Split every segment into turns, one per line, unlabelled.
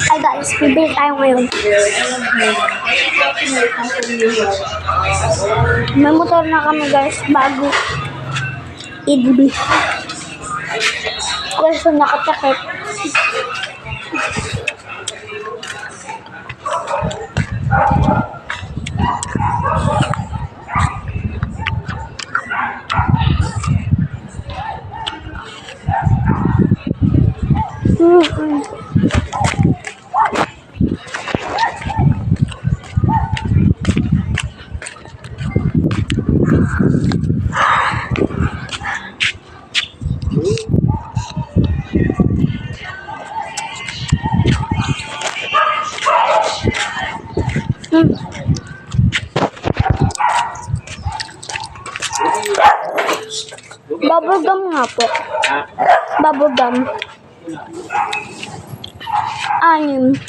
Ay guys, bibili tayo ngayon. May motor na kami guys, bago. EDB. Guys, nakatakip. Bubblegum nga po. Bubblegum. 6.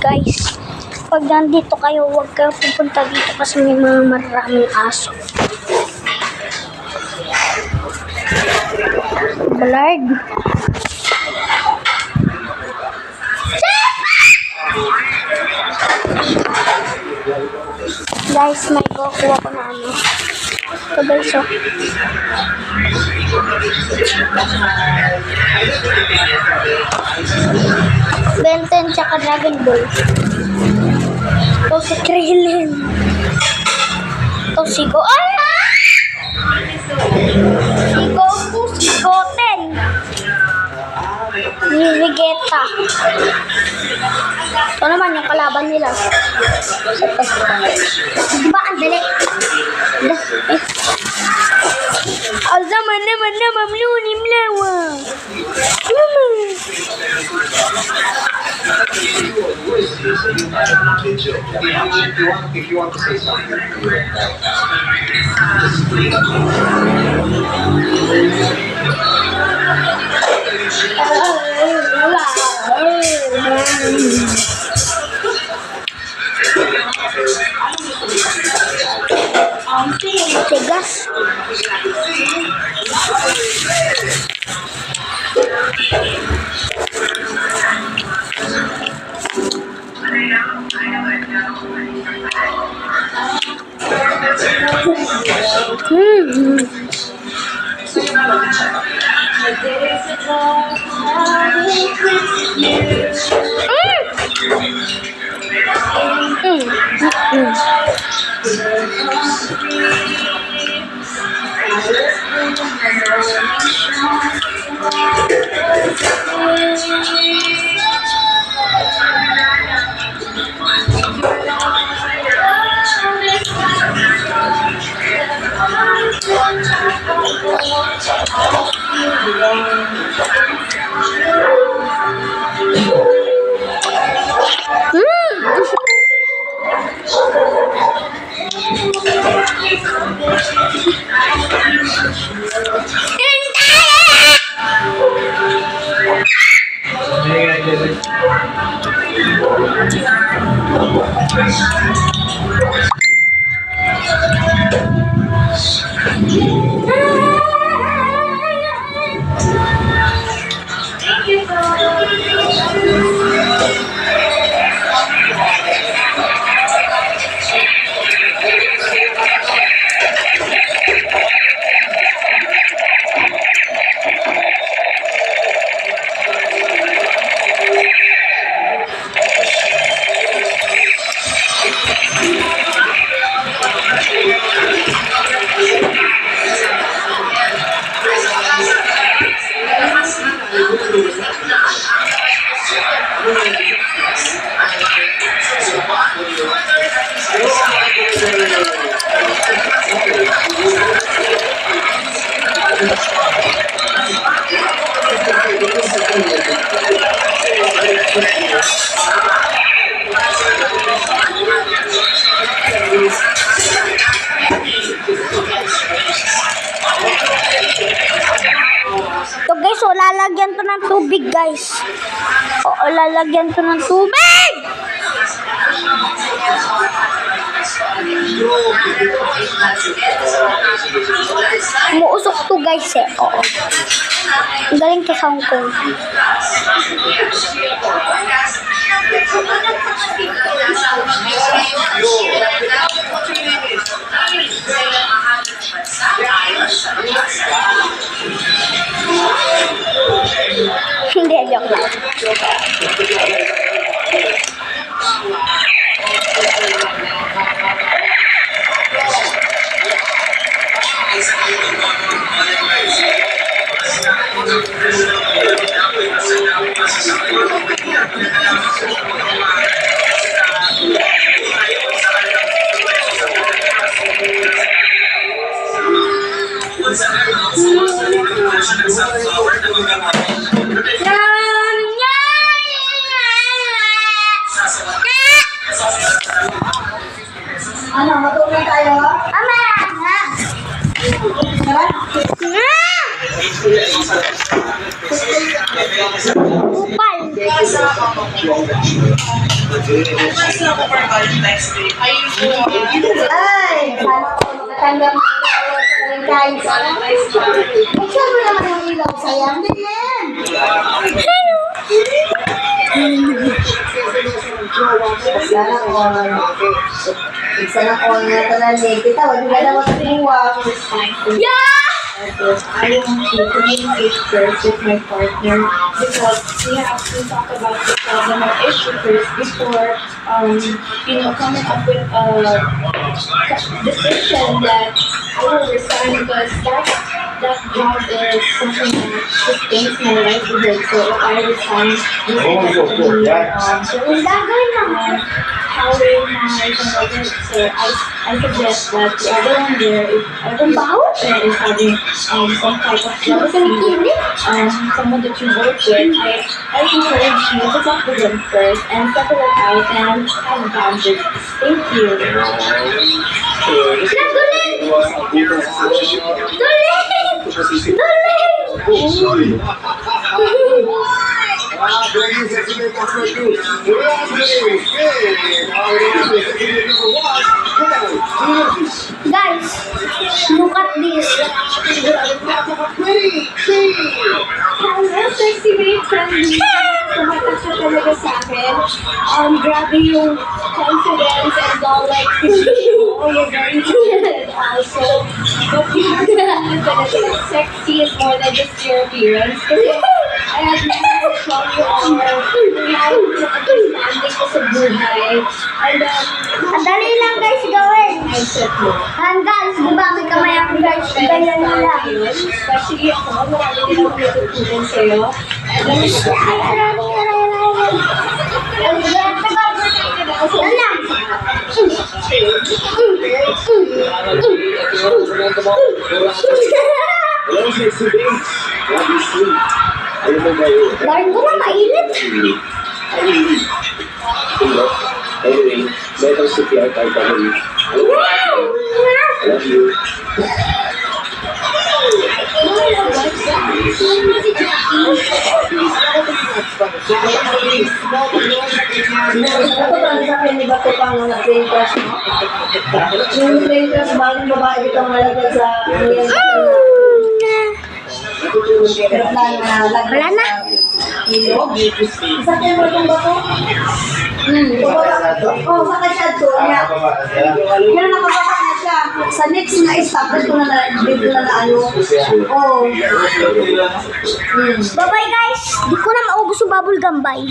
Guys, pag nandito kayo, huwag kayo pupunta dito kasi may mga maraming aso. Blard. Guys, may kukuha ko na ano. Ito guys, oh. Benten tsaka Dragon Ball. Ito si Krillin. Ito si Go. Ay! Si Goku, si Goten. Si Vegeta. Ito naman yung kalaban nila. Diba ang dali? Alzaman naman na mamlunim lawa.
If you want to say something,
Tigas. So guys, so lalagyan to ng tubig guys. Oo, lalagyan to ng tubig! Umuusok to guys eh. Oo. Ang galing to sa Hong Kong. Hindi, joke lang.
Ano, matulog tayo?
Ama!
Tara.
Upal!
Ay, sana ko makatanggap ng guys. Buksan mo naman yung ilaw, sayang. Tingin. Sana ko. Sana ko nga talaga. Kita, wag ka na magtuwag.
Yeah!
I want to communicate first with my partner because we have to talk about the problem or issue first before, coming up with a decision that I will resign because that job is something that sustains my livelihood. So if I resign, this is going to
Gagawin lang.
powering my work. So I suggest that the other one there, if every partner is having some type of jealousy, someone that you work with, I encourage you to talk with them first and settle it out and have boundaries. Thank you.
Guys, look at this.
Hello, sexy babe friendly. Tumatak siya talaga sa akin. Grabe yung confidence and all like, oh, you're very talented also. But you talaga, sexy is more than just your appearance. Kasi I have never shown you all how to understanding ko sa buhay. And
Ang dali lang guys gawin.
mindset mo.
Guys, di ba may kamay ako guys? Ganyan na lang.
Especially ako, marami din ako natutunan sa'yo. And then,
Galing ko na mainit.
Anyway, better CPR tayo kami. I love you.
Ako parang sa akin, iba ko pang plane crash, no? Yung plane crash, bagong babae dito ang malagad sa aeroplano na lagay
Wala na.
sa ilog. Sakyan mo itong bato? Oo, sakay siya ito. Pero nakababa na siya. Sa next na stop, dito na ano. Oo.
Bye-bye guys. Di ko na maubos yung bubble gum. Bye.